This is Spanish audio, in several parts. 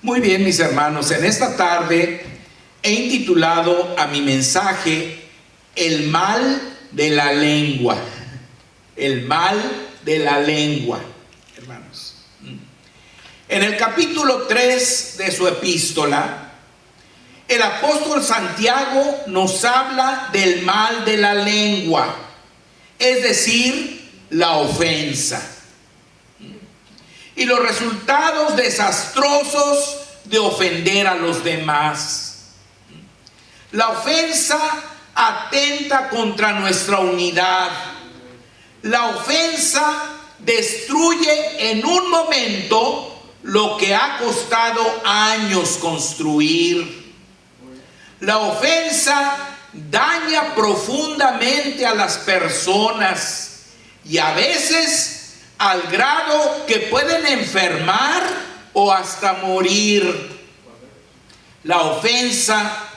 Muy bien, mis hermanos, en esta tarde he intitulado a mi mensaje El mal de la lengua. El mal de la lengua, hermanos. En el capítulo 3 de su epístola, el apóstol Santiago nos habla del mal de la lengua, es decir, la ofensa. Y los resultados desastrosos de ofender a los demás. La ofensa atenta contra nuestra unidad. La ofensa destruye en un momento lo que ha costado años construir. La ofensa daña profundamente a las personas y a veces al grado que pueden enfermar o hasta morir. La ofensa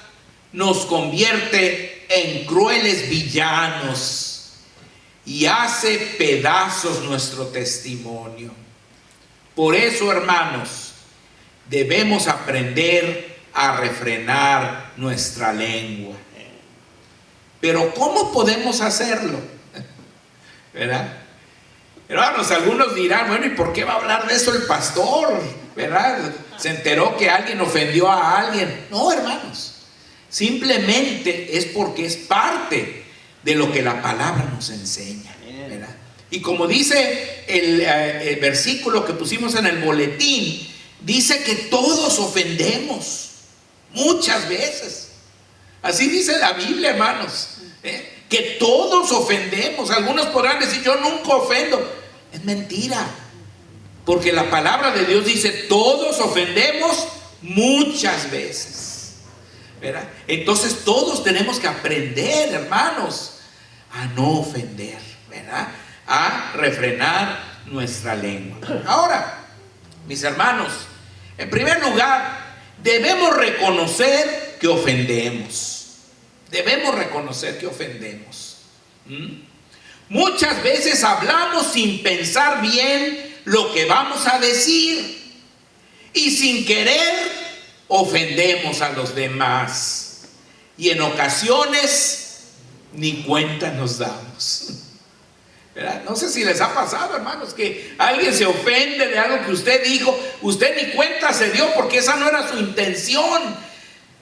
nos convierte en crueles villanos y hace pedazos nuestro testimonio. Por eso, hermanos, debemos aprender a refrenar nuestra lengua. Pero ¿cómo podemos hacerlo? ¿Verdad? Hermanos, algunos dirán, bueno, ¿y por qué va a hablar de eso el pastor? ¿Verdad? Se enteró que alguien ofendió a alguien. No, hermanos, simplemente es porque es parte de lo que la palabra nos enseña, ¿verdad? Y como dice el versículo que pusimos en el boletín, dice que todos ofendemos muchas veces. Así dice la Biblia, hermanos, que todos ofendemos. Algunos podrán decir, yo nunca ofendo. Es mentira, porque la palabra de Dios dice, todos ofendemos muchas veces, ¿verdad? Entonces todos tenemos que aprender, hermanos, a no ofender, ¿verdad? A refrenar nuestra lengua. Ahora, mis hermanos, en primer lugar, debemos reconocer que ofendemos. Debemos reconocer que ofendemos. Muchas veces hablamos sin pensar bien lo que vamos a decir y sin querer ofendemos a los demás. Y en ocasiones ni cuenta nos damos. ¿Verdad? No sé si les ha pasado, hermanos, que alguien se ofende de algo que usted dijo, usted ni cuenta se dio porque esa no era su intención,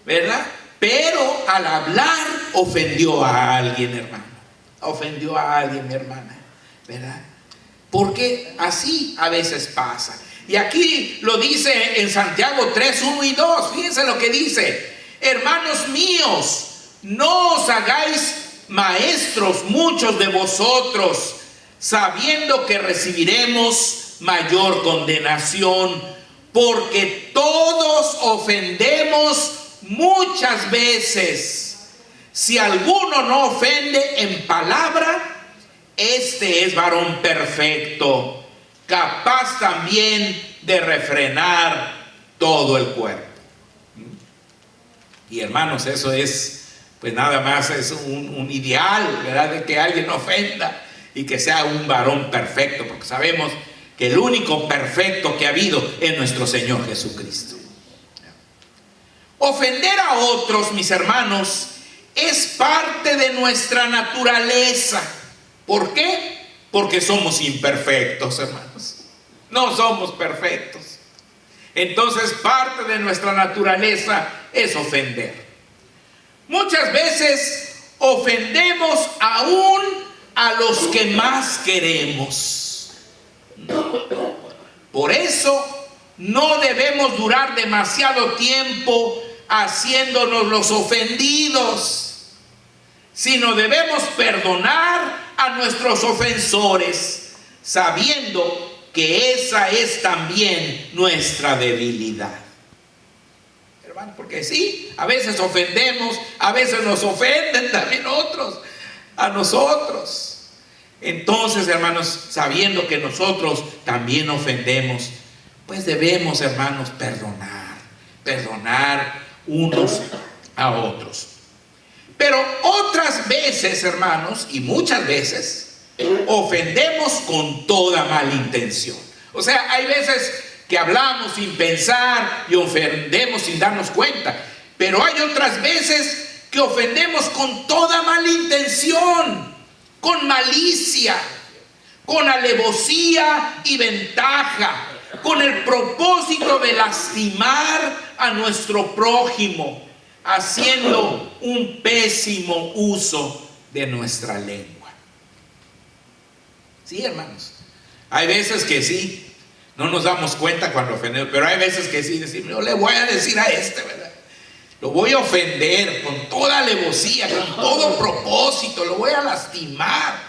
¿verdad? Pero al hablar ofendió a alguien, hermano. Ofendió a alguien, mi hermana, ¿verdad? Porque así a veces pasa. Y aquí lo dice en Santiago 3, 1 y 2. Fíjense lo que dice: hermanos míos, no os hagáis maestros muchos de vosotros, sabiendo que recibiremos mayor condenación, porque todos ofendemos muchas veces. Si alguno no ofende en palabra, este es varón perfecto, capaz también de refrenar todo el cuerpo. Y hermanos, eso es, pues nada más es un ideal, ¿verdad? De que alguien ofenda y que sea un varón perfecto, porque sabemos que el único perfecto que ha habido es nuestro Señor Jesucristo. Ofender a otros, mis hermanos, es parte de nuestra naturaleza. ¿Por qué? Porque somos imperfectos, hermanos. No somos perfectos. Entonces, parte de nuestra naturaleza es ofender. Muchas veces ofendemos aún a los que más queremos. Por eso no debemos durar demasiado tiempo haciéndonos los ofendidos, sino debemos perdonar a nuestros ofensores, sabiendo que esa es también nuestra debilidad. Hermano, porque sí, a veces ofendemos, a veces nos ofenden también otros, a nosotros. Entonces, hermanos, sabiendo que nosotros también ofendemos, pues debemos, hermanos, perdonar unos a otros. Pero otras veces, hermanos, y muchas veces, ofendemos con toda mala intención. O sea, hay veces que hablamos sin pensar y ofendemos sin darnos cuenta. Pero hay otras veces que ofendemos con toda mala intención, con malicia, con alevosía y ventaja, con el propósito de lastimar a nuestro prójimo, haciendo un pésimo uso de nuestra lengua. Sí, hermanos, hay veces que sí, no nos damos cuenta cuando ofendemos, pero hay veces que sí decimos, no le voy a decir a este, ¿verdad? Lo voy a ofender con toda alevosía, con todo propósito, lo voy a lastimar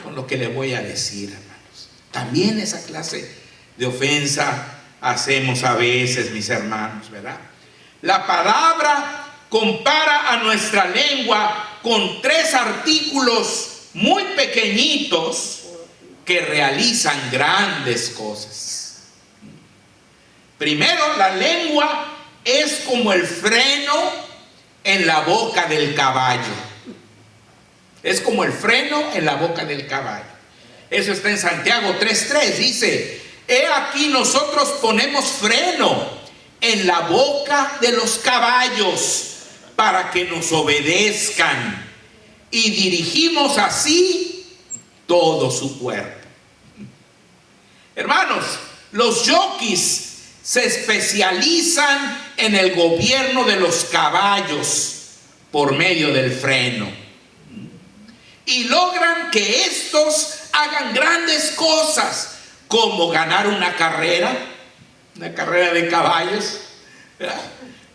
con lo que le voy a decir, hermanos. También esa clase de ofensa hacemos a veces, mis hermanos, ¿verdad? La palabra compara a nuestra lengua con 3 artículos muy pequeñitos que realizan grandes cosas. Primero, la lengua es como el freno en la boca del caballo. Es como el freno en la boca del caballo. Eso está en Santiago 3:3. Dice: he aquí nosotros ponemos freno en la boca de los caballos para que nos obedezcan, y dirigimos así todo su cuerpo. Hermanos, los jockeys se especializan en el gobierno de los caballos por medio del freno, y logran que estos hagan grandes cosas, como ganar una carrera de caballos, ¿verdad?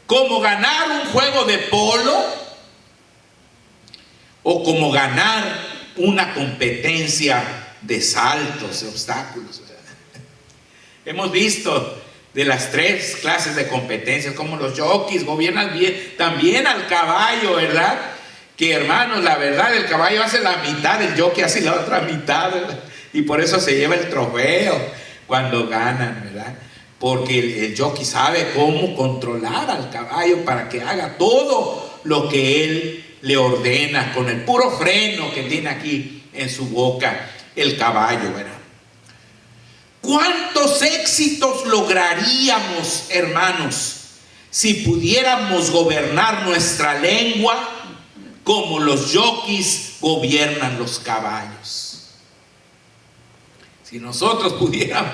Como ganar un juego de polo, o como ganar una competencia de saltos, de obstáculos, ¿verdad? Hemos visto de las 3 clases de competencias como los jockeys gobiernan bien, también al caballo, ¿verdad? Que, hermanos, la verdad, el caballo hace la mitad, el jockey hace la otra mitad, ¿verdad? Y por eso se lleva el trofeo cuando ganan, ¿verdad? Porque el jockey sabe cómo controlar al caballo para que haga todo lo que él le ordena con el puro freno que tiene aquí en su boca el caballo, ¿verdad? ¿Cuántos éxitos lograríamos, hermanos, si pudiéramos gobernar nuestra lengua como los jockeys gobiernan los caballos? Si nosotros pudiéramos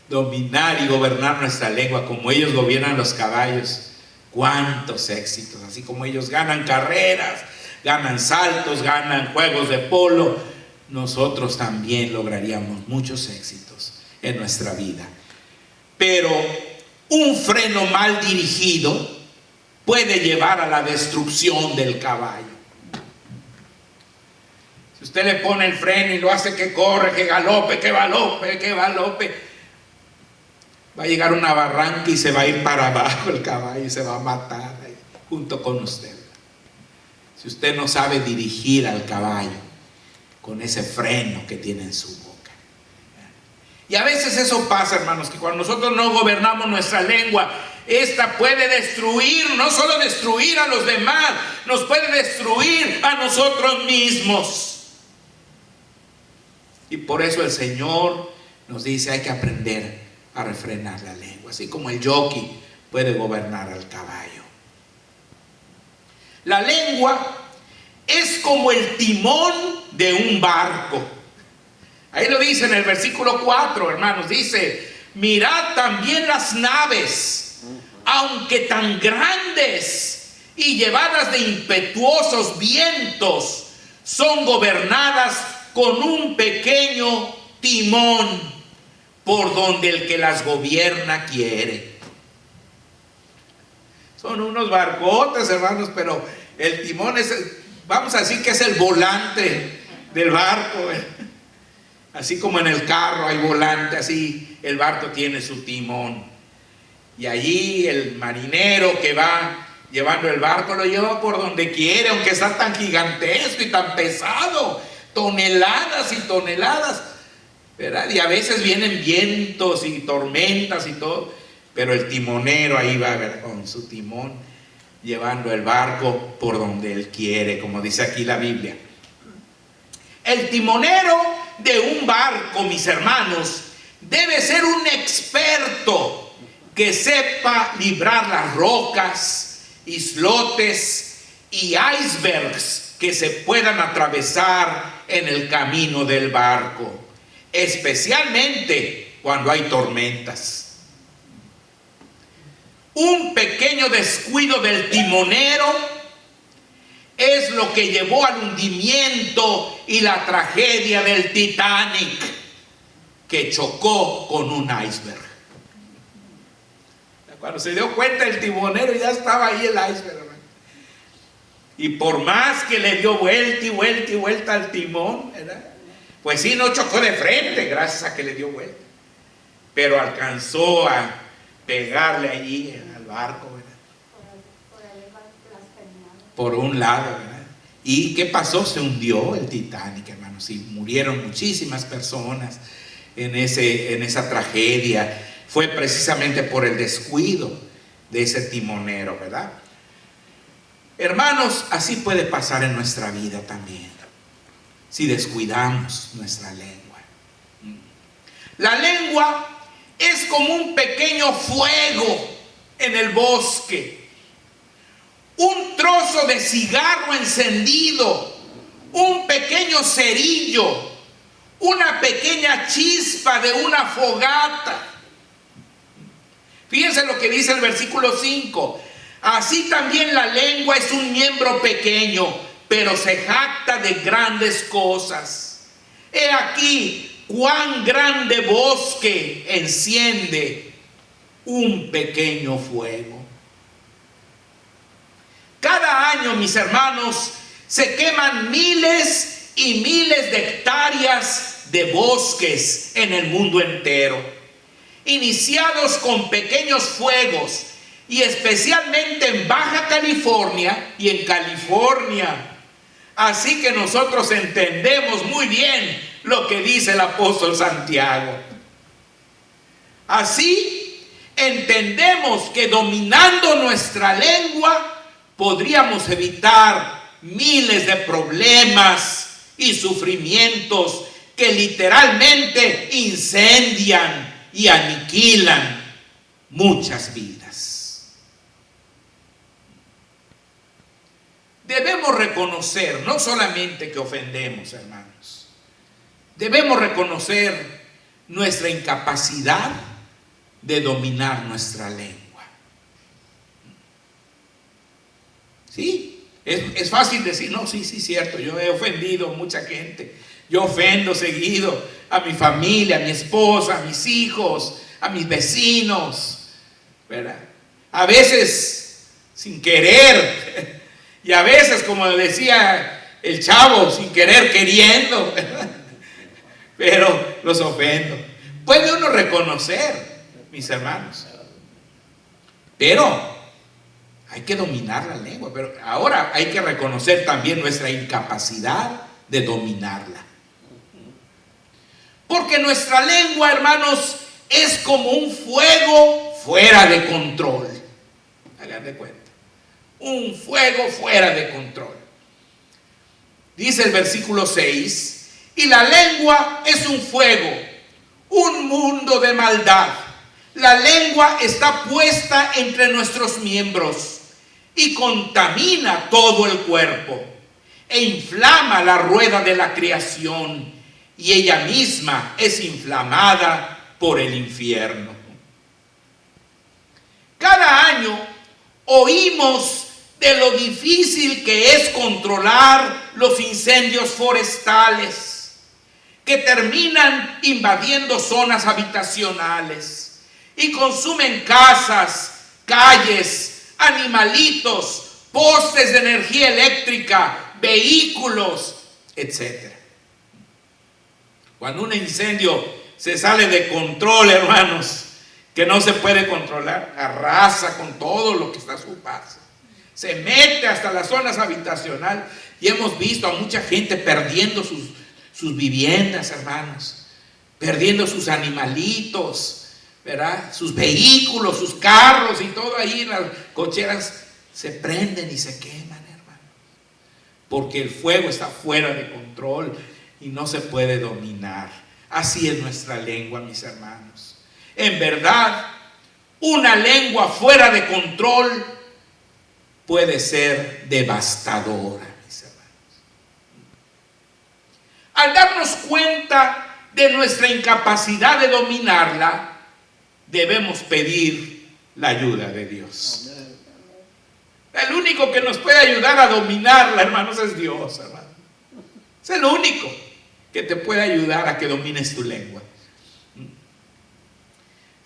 dominar y gobernar nuestra lengua como ellos gobiernan los caballos, cuántos éxitos. Así como ellos ganan carreras, ganan saltos, ganan juegos de polo, nosotros también lograríamos muchos éxitos en nuestra vida. Pero un freno mal dirigido puede llevar a la destrucción del caballo. Si usted le pone el freno y lo hace que corre, que galope, va a llegar a una barranca y se va a ir para abajo el caballo y se va a matar ahí, junto con usted. Si usted no sabe dirigir al caballo con ese freno que tiene en su boca. Y a veces eso pasa, hermanos, que cuando nosotros no gobernamos nuestra lengua, esta puede destruir, no solo destruir a los demás, nos puede destruir a nosotros mismos. Y por eso el Señor nos dice, hay que aprender a refrenar la lengua, así como el jockey puede gobernar al caballo. La lengua es como el timón de un barco. Ahí lo dice en el versículo 4, hermanos, dice: mirad también las naves, aunque tan grandes y llevadas de impetuosos vientos, son gobernadas con un pequeño timón, por donde el que las gobierna quiere. Son unos barcotes, hermanos, pero el timón es, vamos a decir que es el volante del barco. Así como en el carro hay volante, así el barco tiene su timón. Y allí el marinero que va llevando el barco lo lleva por donde quiere, aunque está tan gigantesco y tan pesado, toneladas y toneladas, ¿verdad? Y a veces vienen vientos y tormentas y todo, pero el timonero ahí va, ¿verdad?, con su timón, llevando el barco por donde él quiere, como dice aquí la Biblia. El timonero de un barco, mis hermanos, Debe ser un experto que sepa librar las rocas, islotes y icebergs que se puedan atravesar en el camino del barco, especialmente cuando hay tormentas. Un pequeño descuido del timonero es lo que llevó al hundimiento y la tragedia del Titanic, que chocó con un iceberg. Cuando se dio cuenta el timonero, ya estaba ahí el iceberg, hermano. Y por más que le dio vuelta y vuelta y vuelta al timón, ¿verdad? Pues sí, no chocó de frente, gracias a que le dio vuelta, pero alcanzó a pegarle allí al barco, ¿verdad? Por un lado, ¿verdad? ¿Y qué pasó? Se hundió el Titanic, hermanos, y murieron muchísimas personas en esa tragedia. Fue precisamente por el descuido de ese timonero, ¿verdad? Hermanos, así puede pasar en nuestra vida también, si descuidamos nuestra lengua. La lengua es como un pequeño fuego en el bosque, un trozo de cigarro encendido, un pequeño cerillo, una pequeña chispa de una fogata. Fíjense lo que dice el versículo 5. Así también la lengua es un miembro pequeño, pero se jacta de grandes cosas. He aquí cuán grande bosque enciende un pequeño fuego. Cada año, mis hermanos, se queman miles y miles de hectáreas de bosques en el mundo entero, iniciados con pequeños fuegos, y especialmente en Baja California y en California. Así que nosotros entendemos muy bien lo que dice el apóstol Santiago. Así entendemos que dominando nuestra lengua podríamos evitar miles de problemas y sufrimientos que literalmente incendian y aniquilan muchas vidas. Debemos reconocer no solamente que ofendemos, hermanos, debemos reconocer nuestra incapacidad de dominar nuestra lengua. ¿Sí? Es fácil decir, no, sí, cierto, yo he ofendido a mucha gente. Yo ofendo seguido a mi familia, a mi esposa, a mis hijos, a mis vecinos, ¿verdad? A veces sin querer, y a veces, como decía el chavo, sin querer queriendo, ¿verdad? Pero los ofendo. Puede uno reconocer, mis hermanos, pero hay que dominar la lengua. Pero ahora hay que reconocer también nuestra incapacidad de dominarla. Porque nuestra lengua, hermanos, es como un fuego fuera de control. Hagan de cuenta. Un fuego fuera de control. Dice el versículo 6, y la lengua es un fuego, un mundo de maldad. La lengua está puesta entre nuestros miembros y contamina todo el cuerpo e inflama la rueda de la creación, y ella misma es inflamada por el infierno. Cada año oímos de lo difícil que es controlar los incendios forestales que terminan invadiendo zonas habitacionales y consumen casas, calles, animalitos, postes de energía eléctrica, vehículos, etc. Cuando un incendio se sale de control, hermanos, que no se puede controlar, arrasa con todo lo que está a su paso. Se mete hasta las zonas habitacionales y hemos visto a mucha gente perdiendo sus viviendas, hermanos, perdiendo sus animalitos, ¿verdad? Sus vehículos, sus carros y todo ahí, las cocheras se prenden y se queman, hermano, porque el fuego está fuera de control y no se puede dominar. Así es nuestra lengua, mis hermanos. En verdad, una lengua fuera de control puede ser devastadora, mis hermanos. Al darnos cuenta de nuestra incapacidad de dominarla, debemos pedir la ayuda de Dios. El único que nos puede ayudar a dominarla, hermanos, es Dios, hermano. Es el único que te puede ayudar a que domines tu lengua.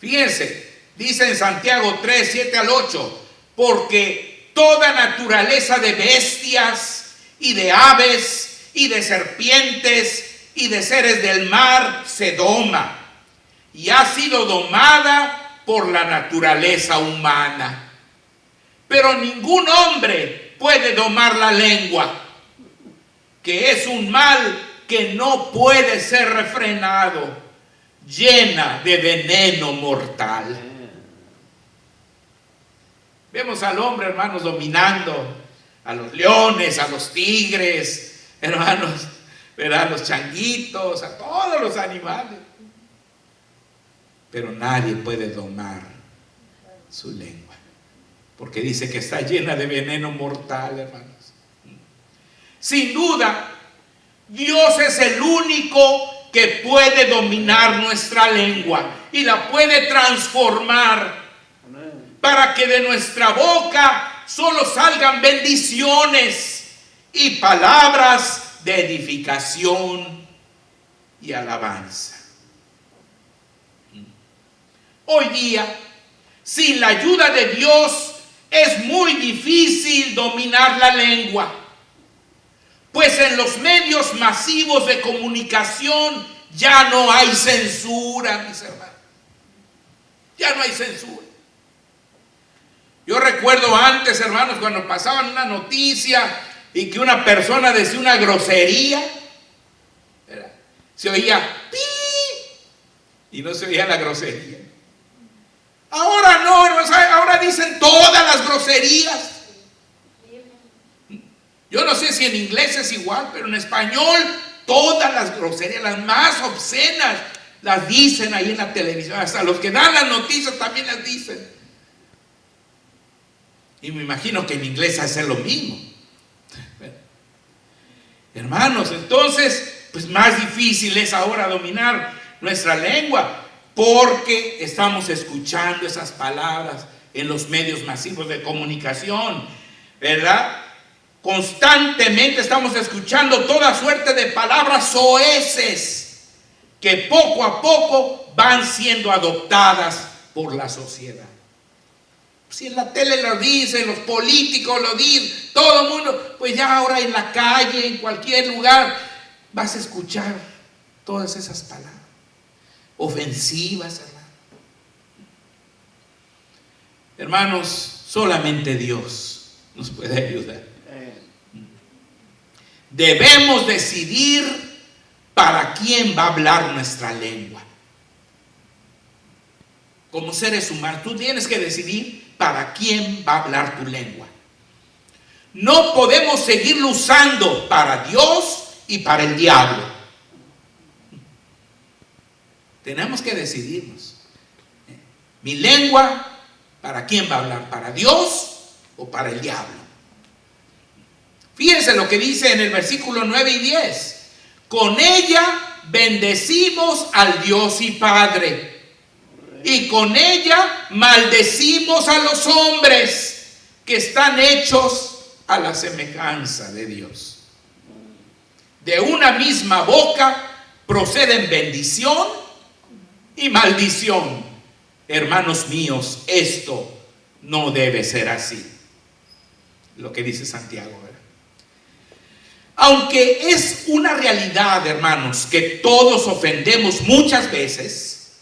Fíjense, dice en Santiago 3, 7 al 8, porque toda naturaleza de bestias y de aves y de serpientes y de seres del mar se doma y ha sido domada por la naturaleza humana. Pero ningún hombre puede domar la lengua, que es un mal que no puede ser refrenado, llena de veneno mortal. Vemos al hombre, hermanos, dominando a los leones, a los tigres, hermanos, ¿verdad? A los changuitos, a todos los animales. Pero nadie puede domar su lengua, porque dice que está llena de veneno mortal, hermanos. Sin duda, Dios es el único que puede dominar nuestra lengua y la puede transformar para que de nuestra boca solo salgan bendiciones y palabras de edificación y alabanza. Hoy día, sin la ayuda de Dios, es muy difícil dominar la lengua, pues en los medios masivos de comunicación ya no hay censura, mis hermanos. Ya no hay censura. Yo recuerdo antes, hermanos, cuando pasaban una noticia y que una persona decía una grosería, ¿verdad? Se oía ¡pi! Y no se oía la grosería. Ahora no, hermanos, ahora dicen todas las groserías. Yo no sé si en inglés es igual, pero en español todas las groserías, las más obscenas, las dicen ahí en la televisión. Hasta los que dan las noticias también las dicen. Y me imagino que en inglés hace lo mismo. Hermanos, entonces, pues más difícil es ahora dominar nuestra lengua, porque estamos escuchando esas palabras en los medios masivos de comunicación, ¿verdad? Constantemente estamos escuchando toda suerte de palabras soeces que poco a poco van siendo adoptadas por la sociedad. Si en la tele lo dicen, los políticos lo dicen, todo el mundo, pues ya ahora en la calle, en cualquier lugar, vas a escuchar todas esas palabras ofensivas, hermano. Hermanos, solamente Dios nos puede ayudar. Debemos decidir para quién va a hablar nuestra lengua. Como seres humanos, tú tienes que decidir para quién va a hablar tu lengua. No podemos seguirlo usando para Dios y para el diablo. Tenemos que decidirnos. Mi lengua, ¿para quién va a hablar? ¿Para Dios o para el diablo? Fíjense lo que dice en el versículo 9 y 10. Con ella bendecimos al Dios y Padre, y con ella maldecimos a los hombres que están hechos a la semejanza de Dios. De una misma boca proceden bendición y maldición. Hermanos míos, esto no debe ser así. Lo que dice Santiago, ¿verdad? Aunque es una realidad, hermanos, que todos ofendemos muchas veces,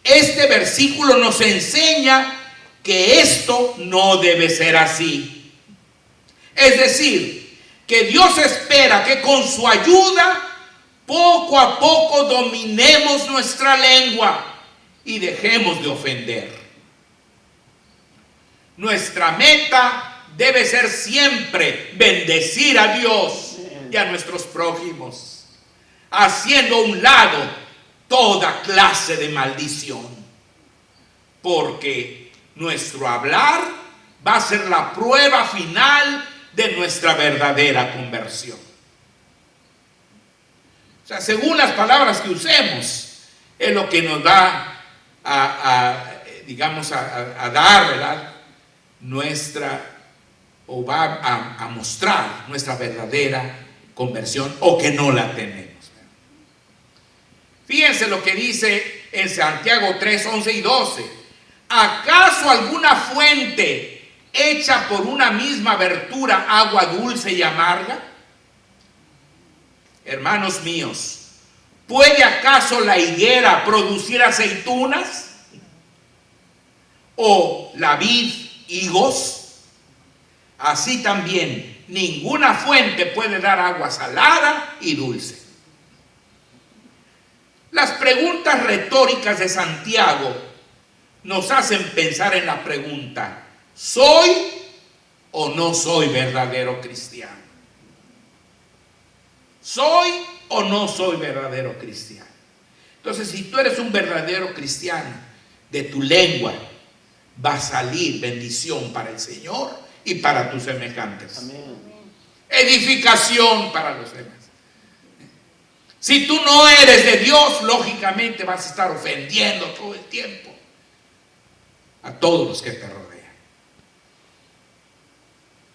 este versículo nos enseña que esto no debe ser así. Es decir, que Dios espera que con su ayuda poco a poco dominemos nuestra lengua y dejemos de ofender. Nuestra meta debe ser siempre bendecir a Dios y a nuestros prójimos, haciendo a un lado toda clase de maldición, porque nuestro hablar va a ser la prueba final de nuestra verdadera conversión. O sea, según las palabras que usemos, es lo que nos va a dar, ¿verdad?, o va a mostrar nuestra verdadera conversión, o que no la tenemos. Fíjense lo que dice en Santiago 3, 11 y 12. ¿Acaso alguna fuente hecha por una misma abertura agua dulce y amarga? Hermanos míos, ¿puede acaso la higuera producir aceitunas? ¿O la vid higos? Así también, ninguna fuente puede dar agua salada y dulce. Las preguntas retóricas de Santiago nos hacen pensar en la pregunta: ¿soy o no soy verdadero cristiano? ¿Soy o no soy verdadero cristiano? Entonces, si tú eres un verdadero cristiano, de tu lengua va a salir bendición para el Señor y para tus semejantes. Amén. Edificación para los demás. Si tú no eres de Dios, lógicamente vas a estar ofendiendo todo el tiempo a todos los que te rodean.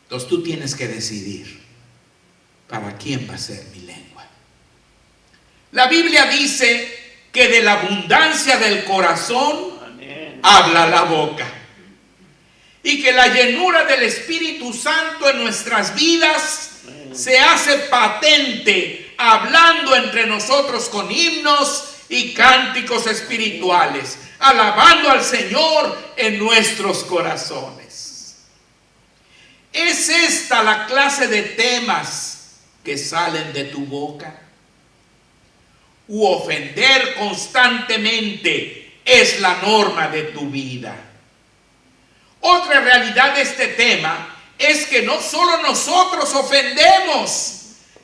Entonces tú tienes que decidir para quién va a ser mi lengua. La Biblia dice que de la abundancia del corazón, amén, habla la boca. Y que la llenura del Espíritu Santo en nuestras vidas, amén, se hace patente hablando entre nosotros con himnos y cánticos espirituales, alabando al Señor en nuestros corazones. ¿Es esta la clase de temas que salen de tu boca? ¿U ofender constantemente es la norma de tu vida? Otra realidad de este tema es que no solo nosotros ofendemos,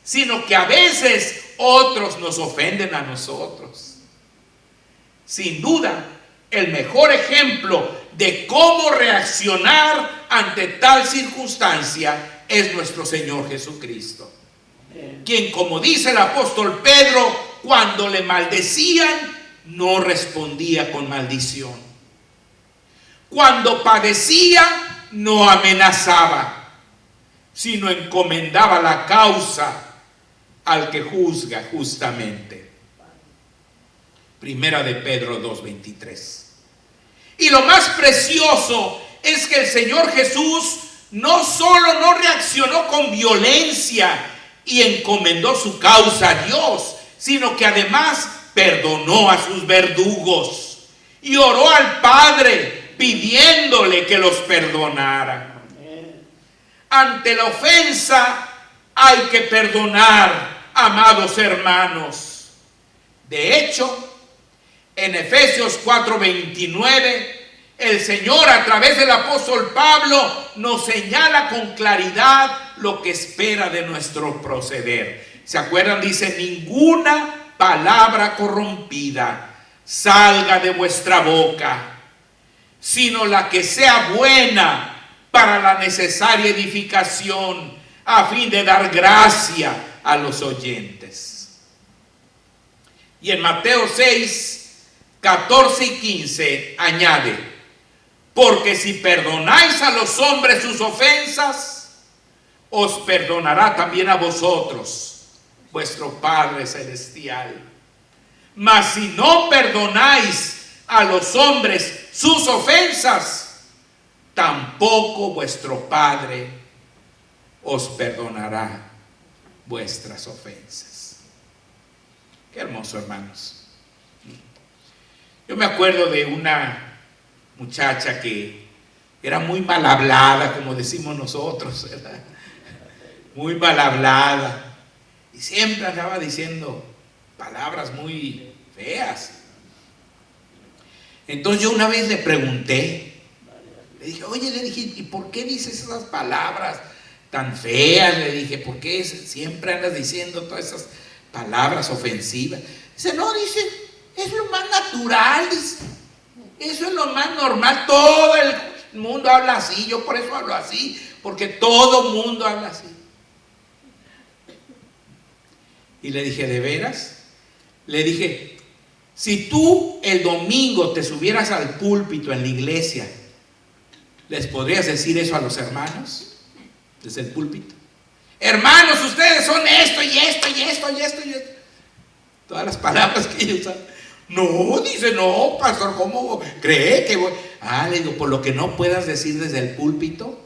sino que a veces otros nos ofenden a nosotros. Sin duda, el mejor ejemplo de cómo reaccionar ante tal circunstancia es nuestro Señor Jesucristo, quien, como dice el apóstol Pedro, cuando le maldecían, no respondía con maldición. Cuando padecía, no amenazaba, sino encomendaba la causa al que juzga justamente. Primera de Pedro 2:23. Y lo más precioso es que el Señor Jesús no solo no reaccionó con violencia y encomendó su causa a Dios, sino que además perdonó a sus verdugos y oró al Padre pidiéndole que los perdonara. Ante la ofensa hay que perdonar, amados hermanos. De hecho, en Efesios 4:29, el Señor, a través del apóstol Pablo, nos señala con claridad lo que espera de nuestro proceder. ¿Se acuerdan? Dice: ninguna palabra corrompida salga de vuestra boca, sino la que sea buena para la necesaria edificación, a fin de dar gracia a los oyentes. Y en Mateo 6, 14 y 15 añade: porque si perdonáis a los hombres sus ofensas, os perdonará también a vosotros vuestro Padre Celestial. Mas si no perdonáis a los hombres sus ofensas, tampoco vuestro Padre os perdonará vuestras ofensas. Qué hermoso, hermanos. Yo me acuerdo de una muchacha que era muy mal hablada, como decimos nosotros, ¿verdad? Muy mal hablada, y siempre andaba diciendo palabras muy feas. Entonces yo una vez le pregunté, le dije: oye, le dije, ¿y por qué dices esas palabras tan feas? Le dije: ¿por qué siempre andas diciendo todas esas palabras ofensivas? Dice: no, dice, Es lo más natural, dice. Eso es lo más normal. Todo el mundo habla así. Yo por eso hablo así, porque todo el mundo habla así. Y le dije, ¿de veras? Le dije, si tú el domingo te subieras al púlpito en la iglesia, ¿les podrías decir eso a los hermanos? Desde el púlpito. Hermanos, ustedes son esto y esto y esto y esto y esto. Todas las palabras que ellos usan. No, dice, no, pastor, ¿cómo cree que voy? Le digo, por lo que no puedas decir desde el púlpito,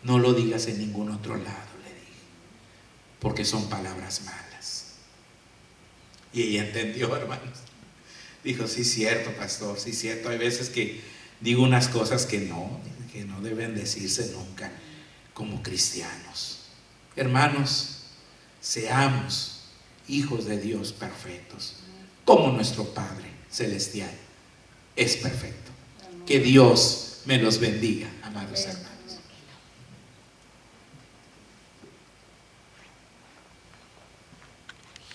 no lo digas en ningún otro lado, le dije, porque son palabras malas. Y ella entendió, hermanos. Dijo, sí, cierto, pastor, sí, cierto. Hay veces que digo unas cosas que no deben decirse nunca como cristianos. Hermanos, seamos hijos de Dios perfectos, como nuestro Padre Celestial es perfecto. Que Dios me los bendiga, amados hermanos.